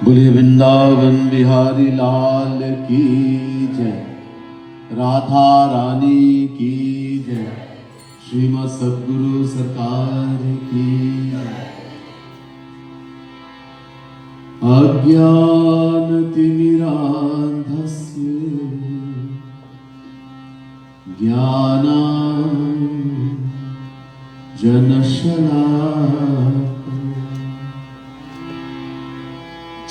बोले वृंदावन बिहारी लाल की जय, राधा रानी की जय, श्रीमद् सद्गुरु सरकार की जय। अज्ञानतिमिरान्धस्य ज्ञानाञ्जनशलाकया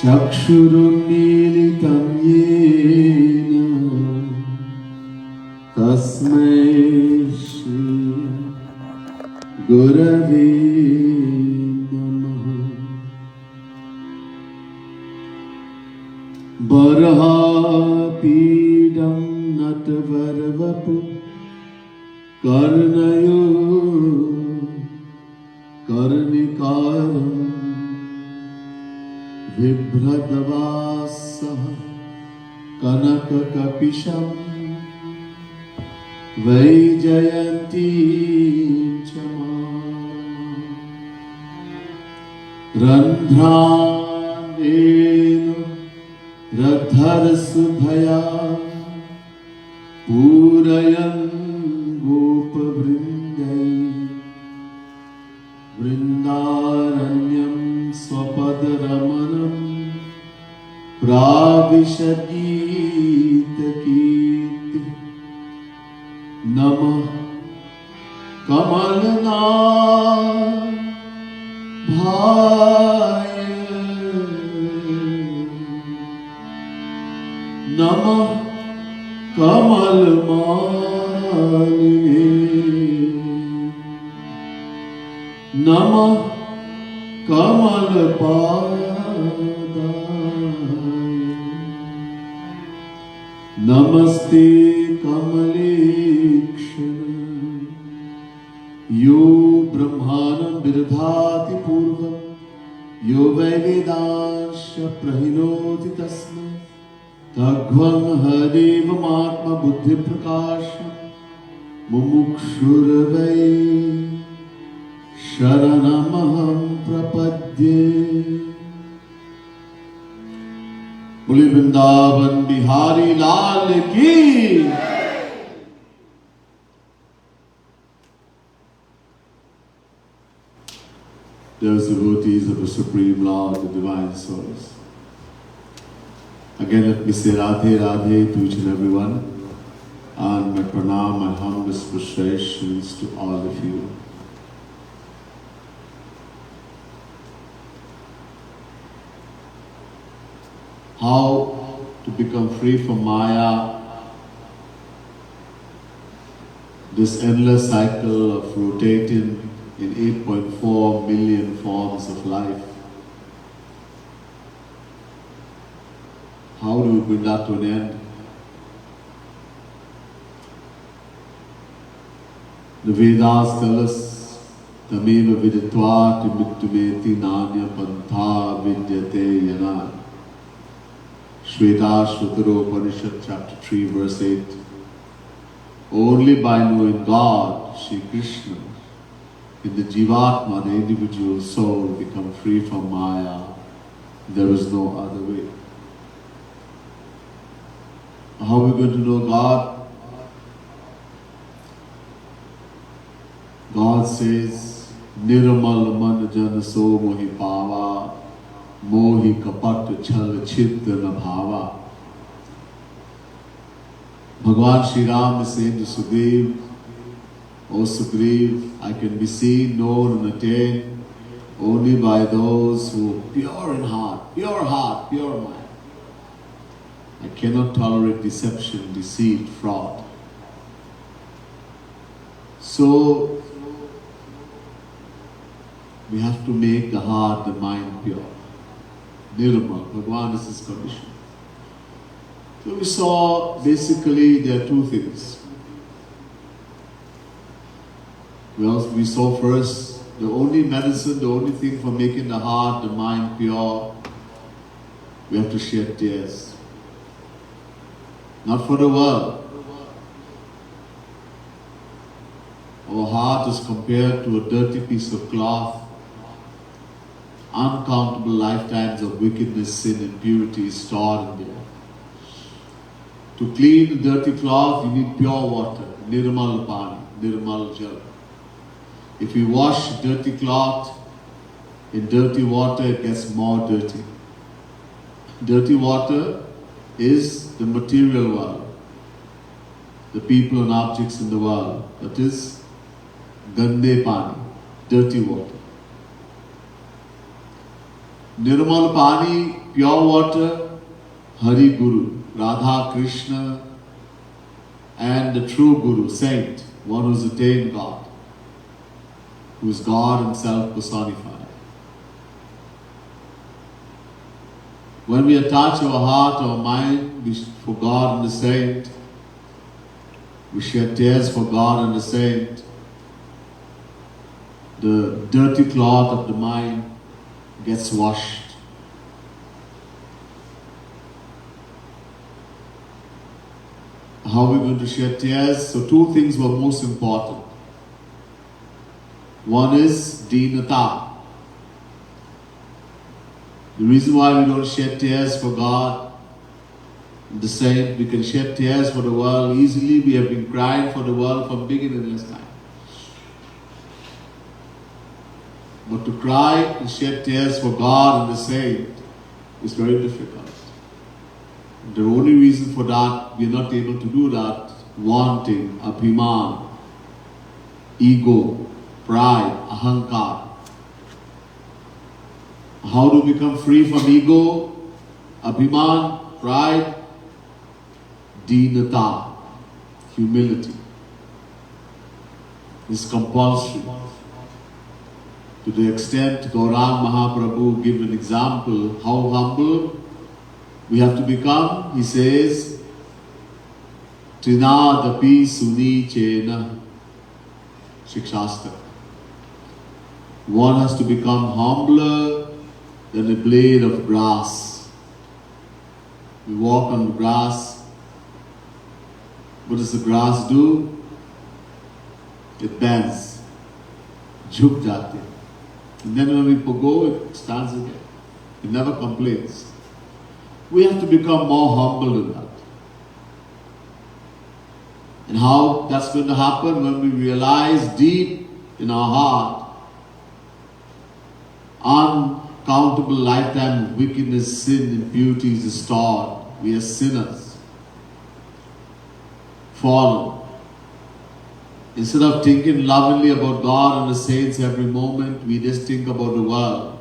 चक्षुरुन्मीलितं येन तस्मै श्री गुरवे नमः। बर्हापीडं नटवरवपु कर्णयो कर्णिकारम् बिभ्रदवासः कनककपिशं वैजयन्तीं च रन्ध्राणेन रद्धरसुधया पूरयन् गोपवृन्दै वृन्दारण्यं स्वपदरमणं प्राविशतीतकीर्ति। नमः कमलनाभाय नमः कमलमालिने नमः कमलपादाय नमस्ते कमलेक्षण। यो ब्रह्माणं विदधाति पूर्वं यो वै वेदांश प्रहिनोति तस्मै तद्ध्वं हरिवमात्मबुद्धिप्रकाशं मुमुक्षुर्वै शरणमहं प्रपद्ये। बोले वृंदावन बिहारी लाल की। Those devotees of the Supreme Lord, the Divine Source. Again, let me say Radhe Radhe to each and everyone, and my pranam, my humblest prostrations to all of you. How to become free from Maya, this endless cycle of rotating in 8.4 million forms of life. How do we bring that to an end? The Vedas tell us, Tameva viditva timmittumeti nanya pantha vidyate yana. Shvetashvatara Upanishad chapter 3 verse 8. Only by knowing God, Shri Krishna, in the Jivatma, the individual soul, become free from Maya. There is no other way. How are we going to know God? God says, Niramal man jana so mohi pava, mohi kapat chal chitra na bhava. Bhagavan Shri Ram is saying to Sugriv, O Sugriv, I can be seen, known and attained only by those who are pure in heart, pure mind. I cannot tolerate deception, deceit, fraud. So, we have to make the heart, the mind pure. Nirmal, Bhagavan is his condition. So we saw basically there are two things. We saw first the only medicine, the only thing for making the heart, the mind pure, we have to shed tears. Not for the world. Our heart is compared to a dirty piece of cloth, uncountable lifetimes of wickedness, sin, impurity stored in there. To clean the dirty cloth, you need pure water, nirmal pani, nirmal jal. If you wash dirty cloth in dirty water, it gets more dirty. Dirty water is the material world, the people and objects in the world. That is gande pani, dirty water. Nirmal pani, pure water, Hari Guru, Radha Krishna, and the true Guru, saint, one who has attained God, who is God himself personified. When we attach our heart, our mind for God and the saint, we shed tears for God and the saint, the dirty cloth of the mind gets washed. How are we going to shed tears? So two things were most important. One is dinata. The reason why we don't shed tears for God, the saint, we can shed tears for the world easily. We have been crying for the world from beginningless time. But to cry and shed tears for God and the saint is very difficult. The only reason for that, we are not able to do that, wanting, abhiman, ego, pride, ahankar. How to become free from ego, abhiman, pride? Dinata, humility. Is compulsory. To the extent Gaurang Mahaprabhu give an example how humble we have to become. He says, Trinadapi suni chena shikshastra. One has to become humbler than a blade of grass. We walk on grass. What does the grass do? It bends. Jhuk jate. And then when we go, it stands again. It never complains. We have to become more humble in that. And how that's going to happen? When we realize deep in our heart, uncountable lifetime of wickedness, sin, impurities is stored. We are sinners, fallen. Instead of thinking lovingly about God and the saints every moment, we just think about the world.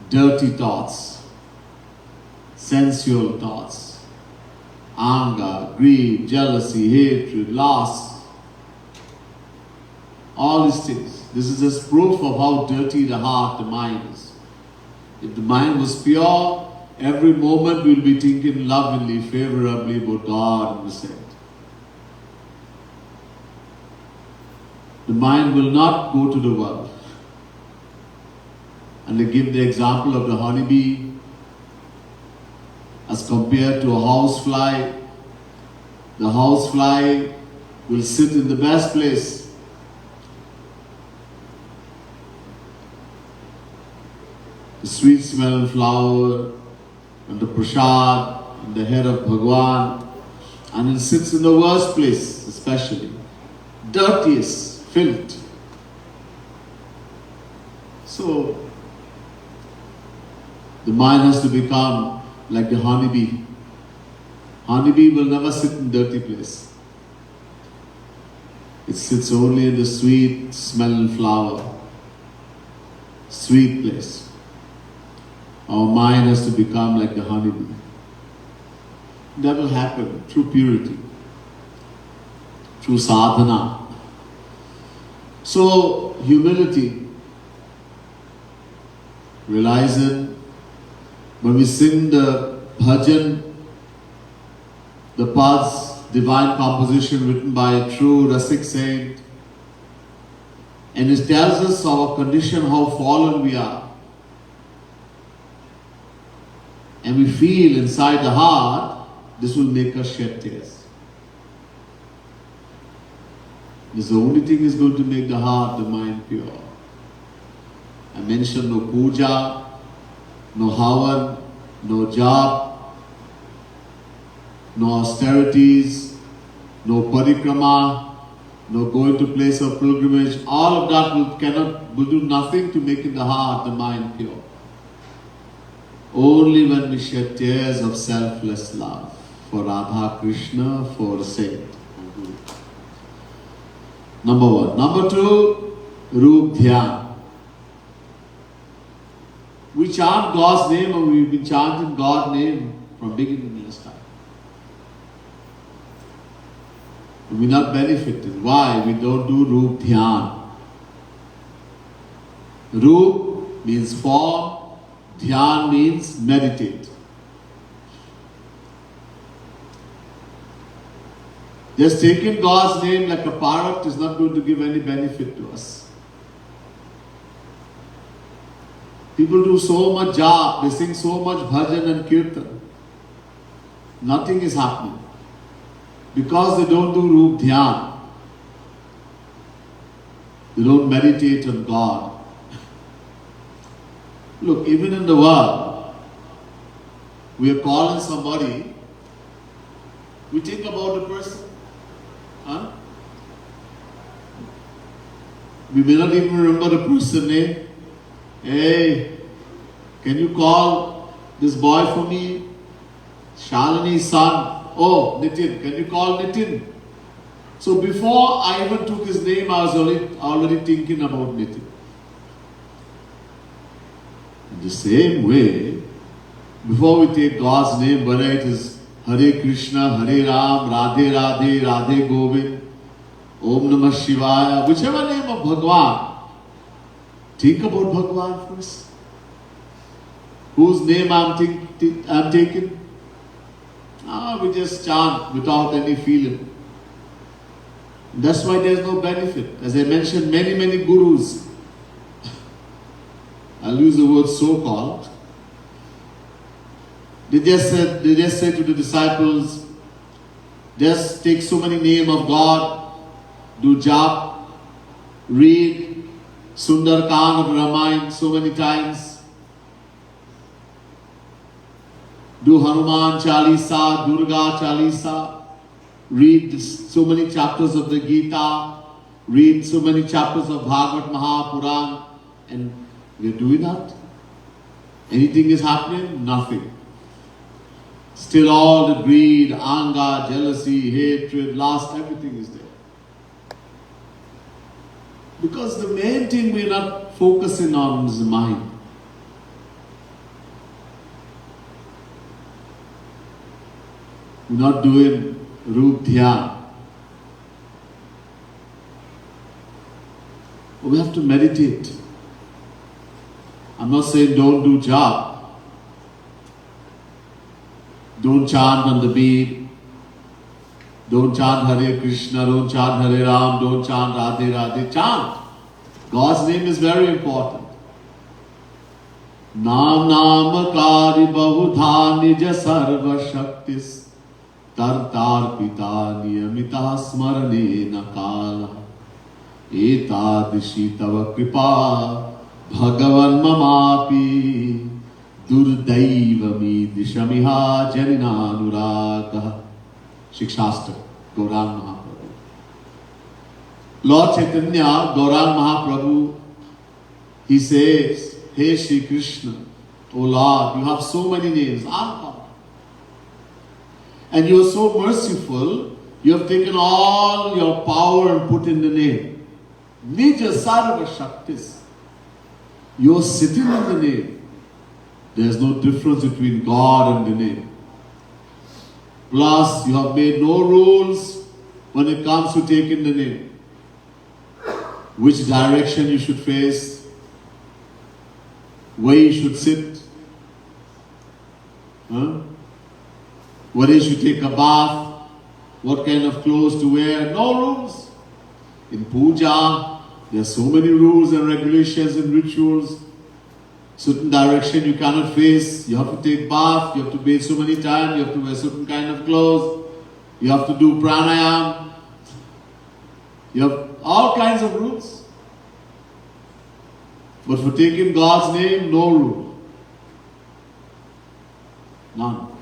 Dirty thoughts, sensual thoughts, anger, greed, jealousy, hatred, lust, all these things. This is just proof of how dirty the heart, the mind is. If the mind was pure, every moment we'll be thinking lovingly, favorably about God and the saints. The mind will not go to the world. And they give the example of the honeybee as compared to a housefly. The housefly will sit in the best place. The sweet smelling flower and the prasad and the head of Bhagwan, and it sits in the worst place, especially dirtiest, filth. So the mind has to become like the honeybee. Honeybee will never sit in dirty place. It sits only in the sweet smelling flower, sweet place. Our mind has to become like the honeybee. That will happen through purity, through sadhana. So, humility, realizing when we sing the bhajan, the paths, divine composition written by a true Rasik saint, and it tells us our condition, how fallen we are. And we feel inside the heart, this will make us shed tears. This is the only thing is going to make the heart, the mind pure. I mentioned no puja, no havan, no jap, no austerities, no parikrama, no going to place of pilgrimage. All of that will do nothing to make the heart, the mind pure. Only when we shed tears of selfless love for Radha Krishna, for saint. Number one. Number two, Roop Dhyan. We chant God's name, and we've been chanting God's name from beginning of this time. We're not benefited. Why? We don't do Roop Dhyan. Roop means form, Dhyan means meditate. Just taking God's name like a parrot is not going to give any benefit to us. People do so much jap, they sing so much bhajan and kirtan. Nothing is happening. Because they don't do Roop Dhyan. They don't meditate on God. Look, even in the world, we are calling somebody, we think about the person. Huh? We may not even remember the person's name. Hey, can you call this boy for me? Shalini's son. Oh, Nitin, can you call Nitin? So before I even took his name, I was already thinking about Nitin. In the same way, before we take God's name, whether it is Hare Krishna, Hare Ram, Radhe Radhe, Radhe Govind, Om Namah Shivaya, whichever name of Bhagwan, think about Bhagwan first. Whose name I'm taking? We just chant without any feeling. That's why there's no benefit. As I mentioned, many gurus, I'll use the word so-called, they just say to the disciples, just take so many names of God, do jap, read Sundar Kand of Ramayana so many times, do Hanuman Chalisa, Durga Chalisa, read so many chapters of the Gita, read so many chapters of Bhagavad Mahapuran, and we're doing that. Anything is happening? Nothing. Still all the greed, anger, jealousy, hatred, lust, everything is there. Because the main thing we're not focusing on is the mind. We're not doing Roop Dhyan. We have to meditate. I'm not saying don't do jap. Don't chant on the beat. Don't chant Hare Krishna. Don't chant Hare Ram. Don't chant Radhe Radhe. Chant. God's name is very important. Nam namakari bahudha nija sarva shaktis. Tartar pita niyamita smarane nakala. Etadishi tava kripa bhagavan mamapi. Durdaivami dishamiha janinanuraga. Shikshastra, Gaurang Mahaprabhu. Lord Chaitanya, Gaurang Mahaprabhu, he says, Hey Shri Krishna, O Lord, you have so many names. And you are so merciful, you have taken all your power and put in the name. Nija Sarva Shaktis. You are sitting in the name. There is no difference between God and the name. Plus, you have made no rules when it comes to taking the name. Which direction you should face, where you should sit, whether you should take a bath, what kind of clothes to wear, no rules. In puja, there are so many rules and regulations and rituals. Certain direction you cannot face, you have to take bath, you have to bathe so many times, you have to wear certain kind of clothes, you have to do pranayam, you have all kinds of rules. But for taking God's name, no rule. None.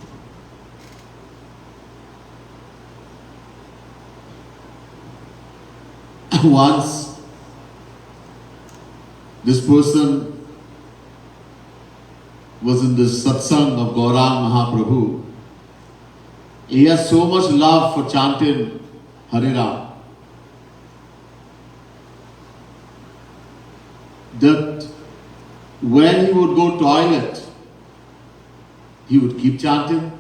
Once, this person was in the satsang of Gaurang Mahaprabhu. He has so much love for chanting Hare Ram that when he would go toilet, he would keep chanting.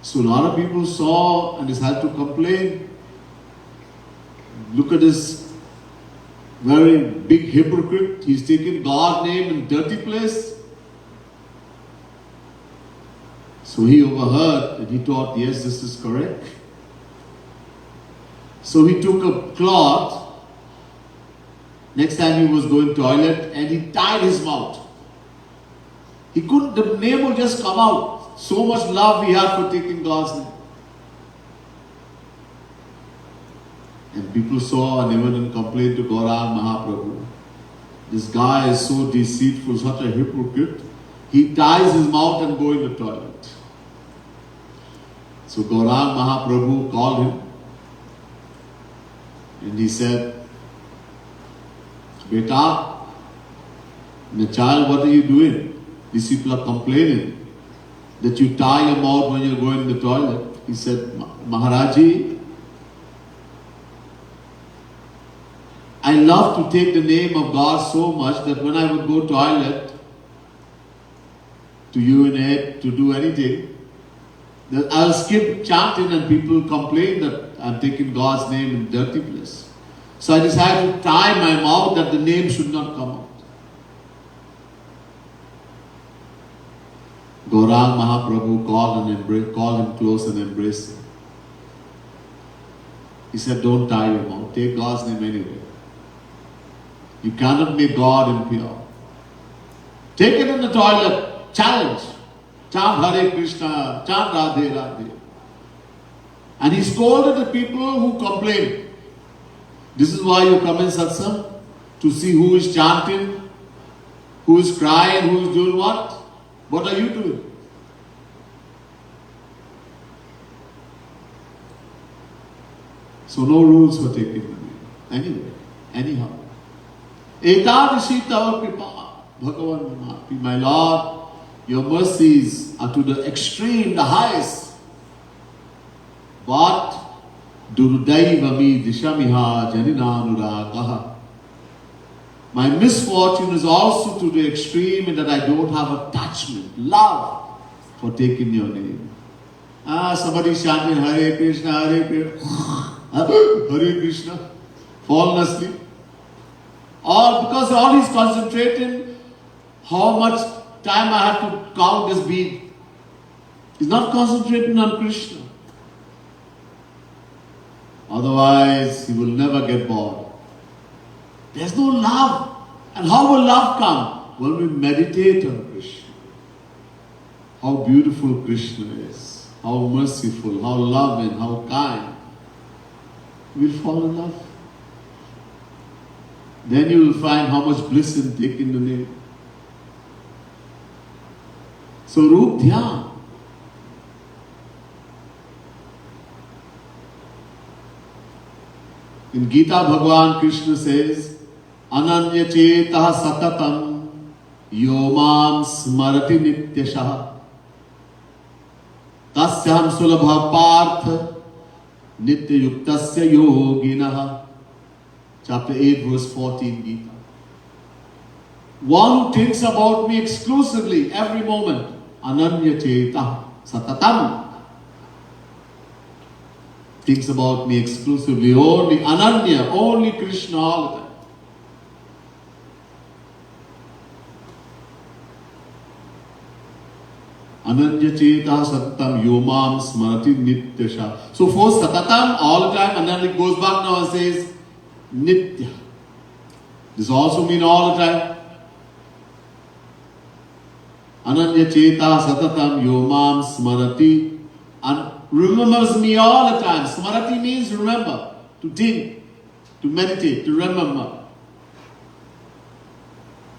So a lot of people saw and decided to complain. Look at this very big hypocrite. He's taken God's name in dirty place. So he overheard and he thought, yes, this is correct. So he took a cloth. Next time he was going to toilet and he tied his mouth. He couldn't, the name would just come out. So much love he had for taking God's name. And people saw and even complained to Gaurang Mahaprabhu. This guy is so deceitful, such a hypocrite. He ties his mouth and goes in the toilet. So Gaurang Mahaprabhu called him and he said, Beta, my child, what are you doing? These people are complaining that you tie your mouth when you're going in the toilet. He said, Maharaji, I love to take the name of God so much that when I would go toilet, to urinate, to do anything, that I'll skip chanting and people complain that I'm taking God's name in dirty place. So I decided to tie my mouth that the name should not come out. Gaurang Mahaprabhu called him close and embraced him. He said, don't tie your mouth, take God's name anyway. You cannot make God impure. Take it in the toilet, challenge. Chant Hare Krishna, chant Radhe Radhe. And he scolded the people who complained. This is why you come in satsang, to see who is chanting, who is crying, who is doing what. What are you doing? So no rules were taken anyway, anyhow. Ekadashi tava kripa, Bhagavan, my Lord, your mercies are to the extreme, the highest. But Durdaivami dishamiha janinanuragaha. My misfortune is also to the extreme in that I don't have attachment, love for taking your name. Somebody chanting Hare Krishna, Hare Krishna, Hare Krishna, fallen asleep. Or because all he's concentrating, how much time I have to count this bead. He's not concentrating on Krishna. Otherwise, he will never get bored. There's no love. And how will love come? When we meditate on Krishna. How beautiful Krishna is. How merciful, how loving, how kind. We'll fall in love. Then you will find how much bliss in taking the name. So Roop Dhyan. In Gita, Bhagavan Krishna says, Ananya chetah satatam yomam smarati nityashah tasyam sulabha partha nitya yuktasya yoginah. Chapter 8, verse 14, Gita. One who thinks about me exclusively every moment, Ananya chetah satatam. Thinks about me exclusively, only Ananya, only Krishna all the time. Ananya Cheta Satatam Yomam Smarati Nityasha. So for Satatam, all the time, and then it goes back now and says Nitya. This also means all the time. Ananya Cheta Satatam Yomam Smarati, and remembers me all the time. Smarati means remember, to think, to meditate, to remember.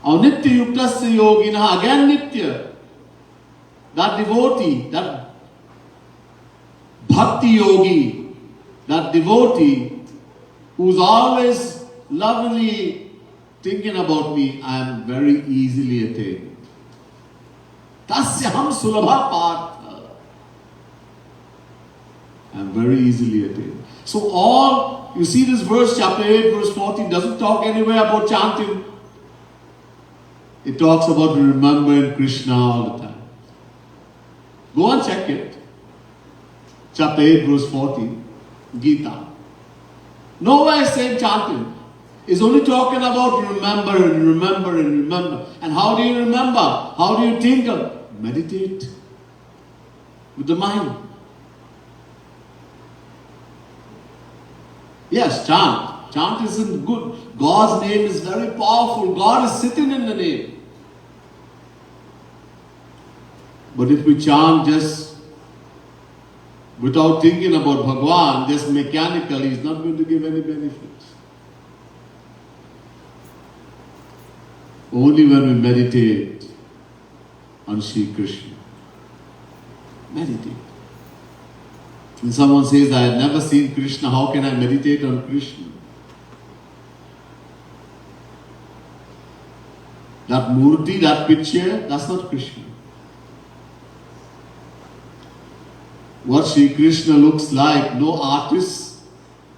Nitya Yuktasya Yogina, again Nitya. that devotee, that bhakti yogi, that devotee who's always lovingly thinking about me, I am very easily attained. Tasyaham sulabha partha. I am very easily attained. So all, you see this verse, chapter 8, verse 14, doesn't talk anywhere about chanting. It talks about remembering Krishna all the time. Go and check it. Chapter 8, verse 14, Gita. Nowhere is saying chanting. It's only talking about remember and remember and remember. And how do you remember? How do you think of? Meditate with the mind. Yes, chant. Chant isn't good. God's name is very powerful. God is sitting in the name. But if we chant just without thinking about Bhagwan, just mechanically, it's not going to give any benefits. Only when we meditate on Sri Krishna. Meditate. When someone says, I have never seen Krishna, how can I meditate on Krishna? That murti, that picture, that's not Krishna. What Sri Krishna looks like, no artist,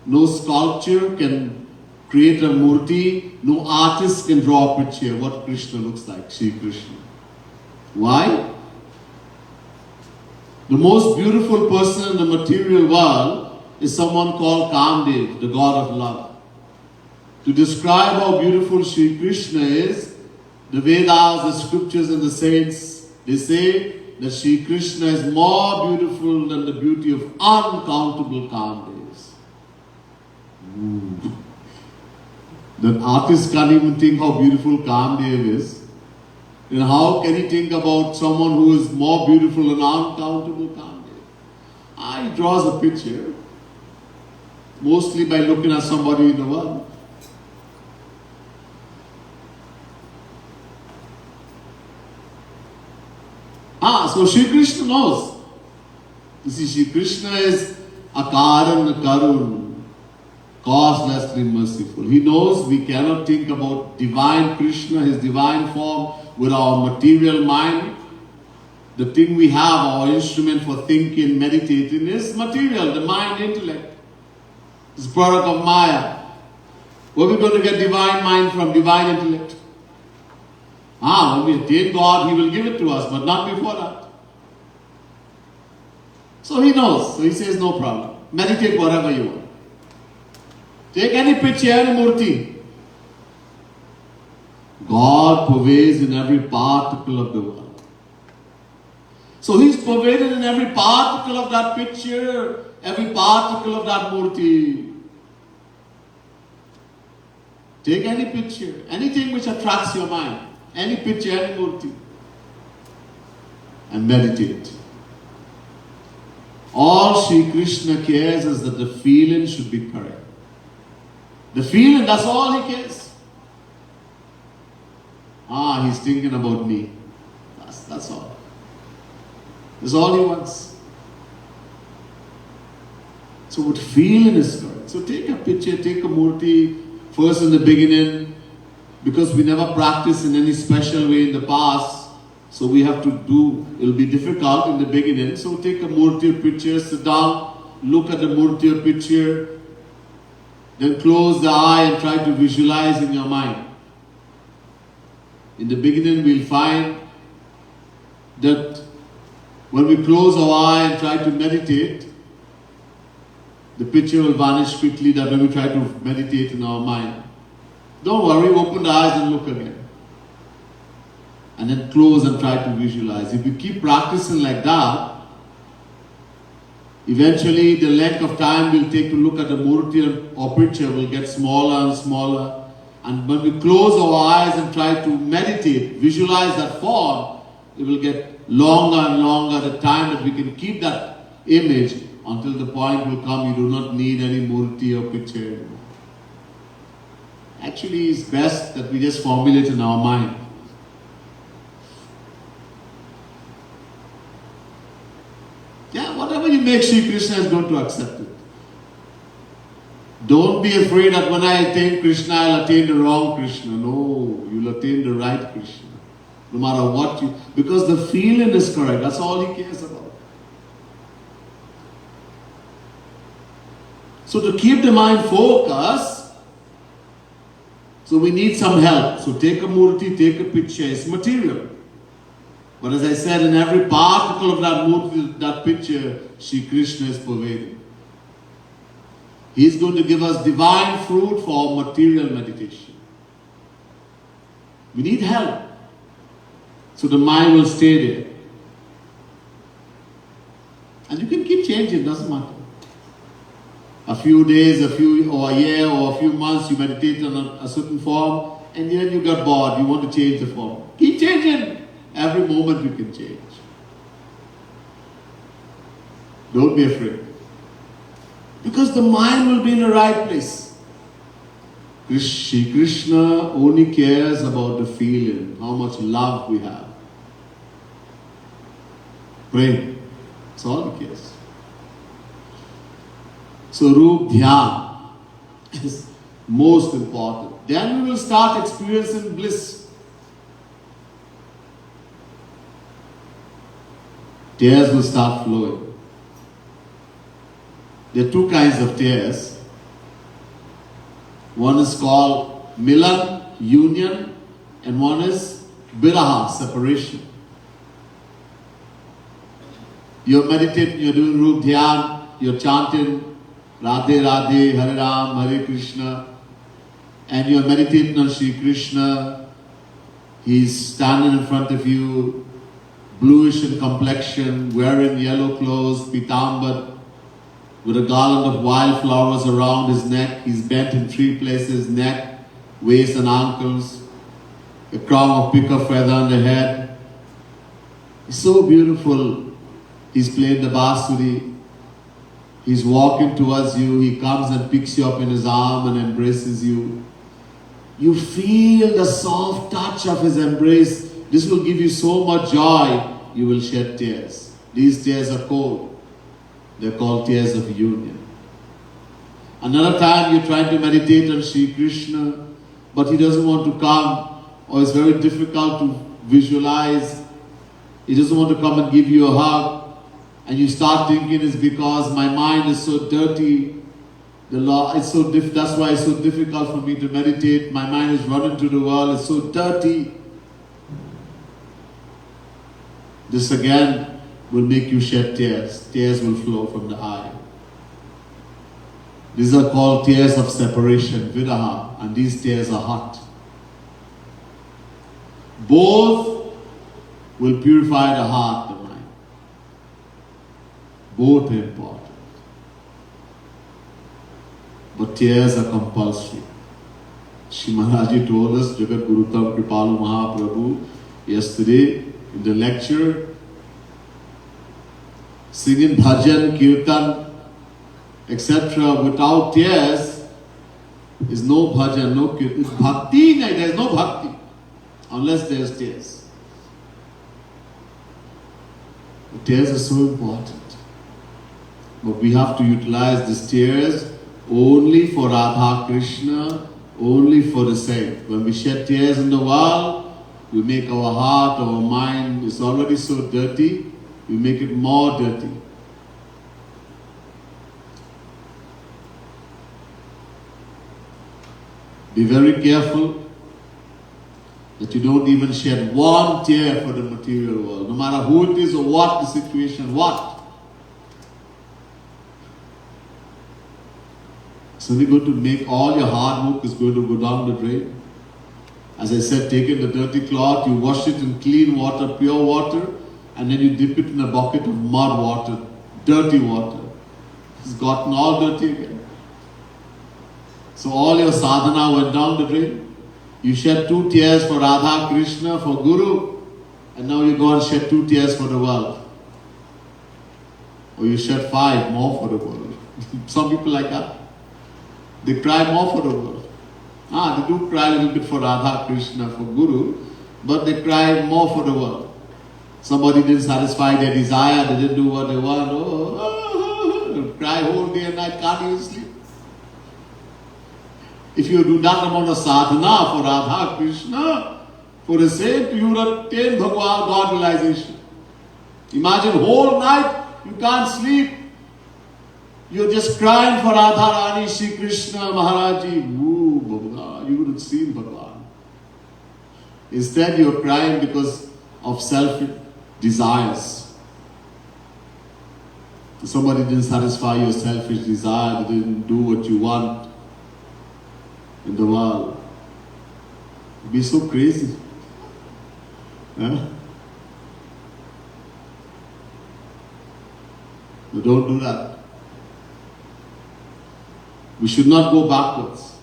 no sculpture can create a murti, no artist can draw a picture what Krishna looks like, Sri Krishna. Why? The most beautiful person in the material world is someone called Kamdev, the god of love. To describe how beautiful Sri Krishna is, the Vedas, the scriptures and the saints, they say that Sri Krishna is more beautiful than the beauty of uncountable Kamdevs. That artist can't even think how beautiful Kamdev is. Then how can he think about someone who is more beautiful than uncountable Kamdev? He draws a picture, mostly by looking at somebody in the world. So Sri Krishna knows. You see, Sri Krishna is Akaran Karun, causelessly merciful. He knows we cannot think about divine Krishna, his divine form, with our material mind. The thing we have, our instrument for thinking, meditating, is material, the mind, intellect. It's a product of Maya. Where are we going to get divine mind from? Divine intellect. When we attain God, He will give it to us, but not before that. So He knows. So He says, no problem. Meditate whatever you want. Take any picture, any murti. God pervades in every particle of the world. So He's pervaded in every particle of that picture, every particle of that murti. Take any picture, anything which attracts your mind. Any picture, any murti, and meditate. All Sri Krishna cares is that the feeling should be correct. The feeling, that's all He cares. He's thinking about me. That's all. That's all He wants. So what feeling is correct. So take a picture, take a murti, first in the beginning, because we never practiced in any special way in the past, so we have to do, it'll be difficult in the beginning. So take a murti or picture, sit down, look at the murti or picture, then close the eye and try to visualize in your mind. In the beginning we'll find that when we close our eye and try to meditate, the picture will vanish quickly, that when we try to meditate in our mind. Don't worry, open the eyes and look again. And then close and try to visualize. If you keep practicing like that, eventually the length of time we'll take to look at the murti or picture will get smaller and smaller. And when we close our eyes and try to meditate, visualize that form, it will get longer and longer, the time that we can keep that image until the point will come you do not need any murti or picture anymore. Actually, it's best that we just formulate in our mind. make Sri Krishna is going to accept it. Don't be afraid that when I attain Krishna, I'll attain the wrong Krishna. No, you'll attain the right Krishna. No matter what you... Because the feeling is correct. That's all he cares about. So to keep the mind focused, so we need some help. So take a murti, take a picture. It's material. But as I said, in every particle of that murti, that picture, Sri Krishna is pervading. He is going to give us divine fruit for material meditation. We need help. So the mind will stay there. And you can keep changing, doesn't matter. A few days, or a year, or a few months, you meditate on a certain form, and then you got bored, you want to change the form. Keep changing. Every moment you can change. Don't be afraid. Because the mind will be in the right place. Shri Krishna only cares about the feeling, how much love we have. Pray. That's all he cares. So Roop Dhyan is most important. Then we will start experiencing bliss. Tears will start flowing. There are two kinds of tears. One is called Milan, union, and one is Viraha, separation. You're meditating, you're doing Roop Dhyan, you're chanting Radhe Radhe, Hare Ram, Hare Krishna, and you're meditating on Sri Krishna. He's standing in front of you, bluish in complexion, wearing yellow clothes, pitambar, with a garland of wildflowers around his neck. He's bent in three places, neck, waist and ankles, a crown of picker feather on the head. It's so beautiful. He's playing the basuri. He's walking towards you. He comes and picks you up in his arm and embraces you. You feel the soft touch of his embrace. This will give you so much joy, you will shed tears. These tears are cold. They're called tears of union. Another time you're trying to meditate on Sri Krishna, but he doesn't want to come, or it's very difficult to visualize. He doesn't want to come and give you a hug. And you start thinking it's because my mind is so dirty. That's why it's so difficult for me to meditate. My mind is running to the world. It's so dirty. This again will make you shed tears. Tears will flow from the eye. These are called tears of separation, Viraha, and these tears are hot. Both will purify the heart, the mind. Both are important. But tears are compulsory. Shri Maharaji told us, Jagat Gurutam Kripalu Mahaprabhu, yesterday in the lecture, singing bhajan, kirtan, etc. without tears is no bhajan, no kirtan. It's bhakti, there is no bhakti unless there is tears. The tears are so important. But we have to utilize these tears only for Radha Krishna, only for the saint. When we shed tears in the world, we make our heart, our mind is already so dirty, we make it more dirty. Be very careful that you don't even shed one tear for the material world, no matter who it is or what the situation, what. So we're going to make all your hard work is going to go down the drain. As I said, taking the dirty cloth, you wash it in clean water, pure water, and then you dip it in a bucket of mud water, dirty water. It's gotten all dirty again. So all your sadhana went down the drain. You shed 2 tears for Radha Krishna, for Guru, and now you go and shed 2 tears for the world. Or you shed 5 more for the world. Some people like that. They cry more for the world. They do cry a little bit for Radha Krishna, for Guru, but they cry more for the world. Somebody didn't satisfy their desire, they didn't do what they want. cry whole day and night, can't even sleep. If you do that amount of sadhana for Radha Krishna, for a saint, you will attain Bhagwan, God realization. Imagine whole night you can't sleep. You're just crying for Radha Rani, Shri Krishna, Maharaji. Ooh, Bhagwan, you would have seen Bhagwan. Instead, you're crying because of self-desires. Somebody didn't satisfy your selfish desire, they didn't do what you want in the world. It'd be so crazy. Huh? So don't do that. We should not go backwards.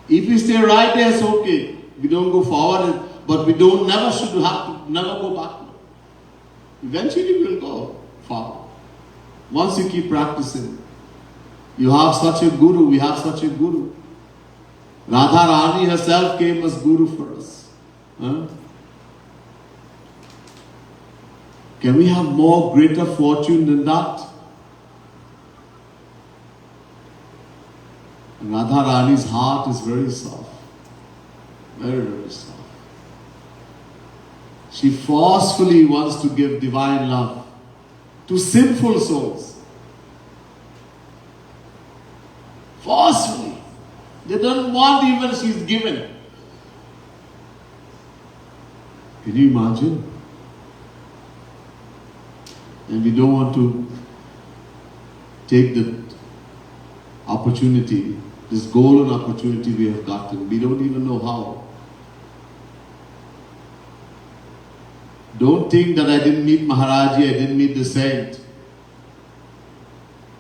If we stay right there, it's okay. We don't go forward, but we don't never go backward. Eventually we'll go forward. Once you keep practicing. You have such a guru, we have such a guru. Radha Rani herself came as guru for us. Huh? Can we have more greater fortune than that? Radha Rani's heart is very soft. Very, very soft. She forcefully wants to give divine love to sinful souls. Forcefully. They don't want even she's given. Can you imagine? And we don't want to take the opportunity, this golden opportunity we have gotten. We don't even know how. Don't think that I didn't meet Maharaji, I didn't meet the saint.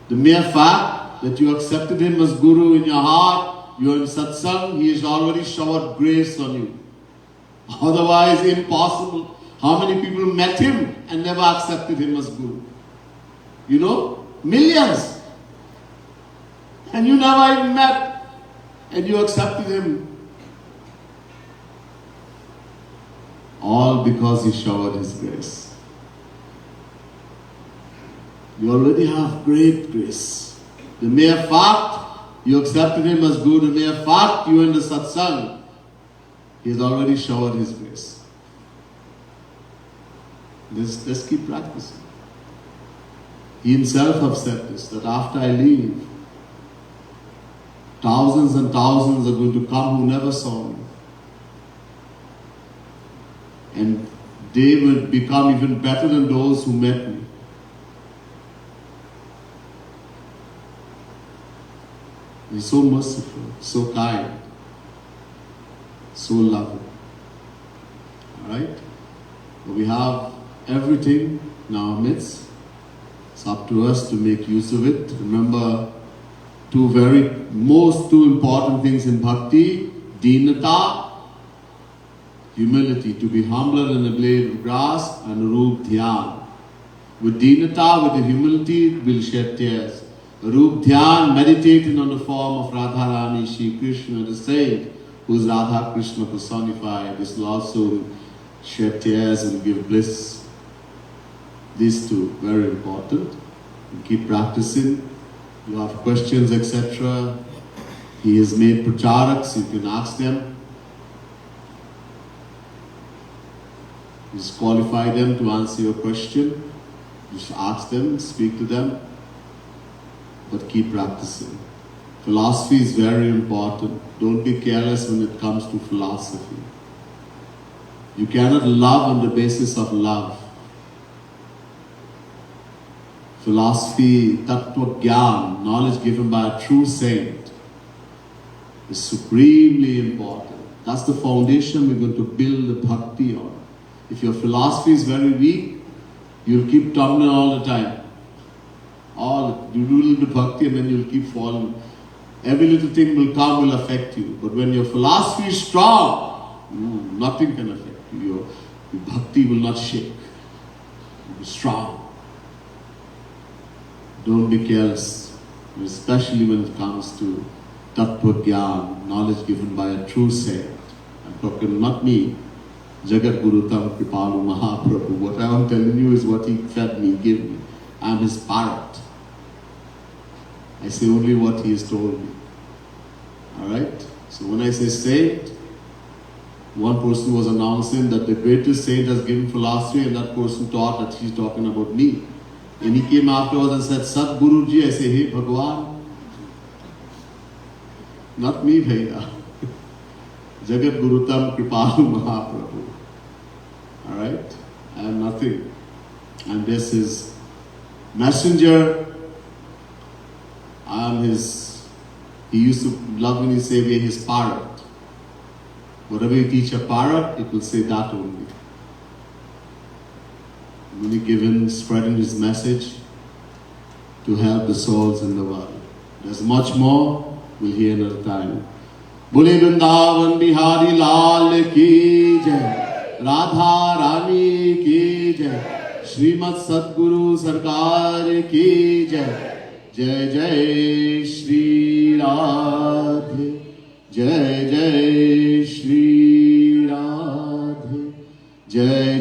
The mere fact that you accepted him as Guru in your heart, you are in satsang, he has already showered grace on you. Otherwise, impossible. How many people met him and never accepted him as Guru? You know, millions. And you never even met and you accepted him. All because he showered his grace. You already have great grace. The mere fact you accepted him as Guru, the mere fact you are in the satsang, he has already showered his grace. Let's keep practicing. He himself has said this, that after I leave, thousands and thousands are going to come who never saw me. And they will become even better than those who met me. He's so merciful, so kind, so loving. Alright? We have everything in our midst. It's up to us to make use of it. Remember, two important things in bhakti: dinata, humility, to be humbler than a blade of grass, and roop dhyan. With dinata, with the humility, we'll shed tears. Roop dhyan, meditating on the form of Radha Rani, Shri Krishna, the saint, who is Radha Krishna personified. This will also shed tears and give bliss. These two, very important. You keep practicing. You have questions, etc. He has made pracharaks, you can ask them. He's qualified them to answer your question. Just ask them, speak to them, but keep practicing. Philosophy is very important. Don't be careless when it comes to philosophy. You cannot love on the basis of love. Philosophy, tattva gyan, knowledge given by a true saint, is supremely important. That's the foundation we're going to build the bhakti on. If your philosophy is very weak, you'll keep tumbling all the time. You do a little bit bhakti and then you'll keep falling. Every little thing will come, will affect you. But when your philosophy is strong, nothing can affect you. Your bhakti will not shake. You'll be strong. Don't be careless, especially when it comes to tattva gyan, knowledge given by a true saint. I'm talking not me, Jagat Guru Tam Kripalu Mahaprabhu. What I'm telling you is what he fed me, gave me. I'm his parrot. I say only what he has told me. Alright? So when I say saint, one person was announcing that the greatest saint has given philosophy, and that person thought that he's talking about me. And he came afterwards and said, Sadguruji. I say, hey Bhagwan, not me bhaiya. Jagat Gurutam Kripalu Mahaprabhu. Alright? I am nothing. I'm just his messenger. I am his, he used to love when he say we are his parrot. Whatever you teach a parrot, it will say that only. Only given, spreading his message to help the souls in the world. There's much more, we'll hear another time. Bole Vrindavan Bihari Lal ki jai, Radha Rani ki jai, Srimad Sadguru Sarkar ki jai, Jai Jai Shri Radhe, Jai Jai Shri Radhe, Jai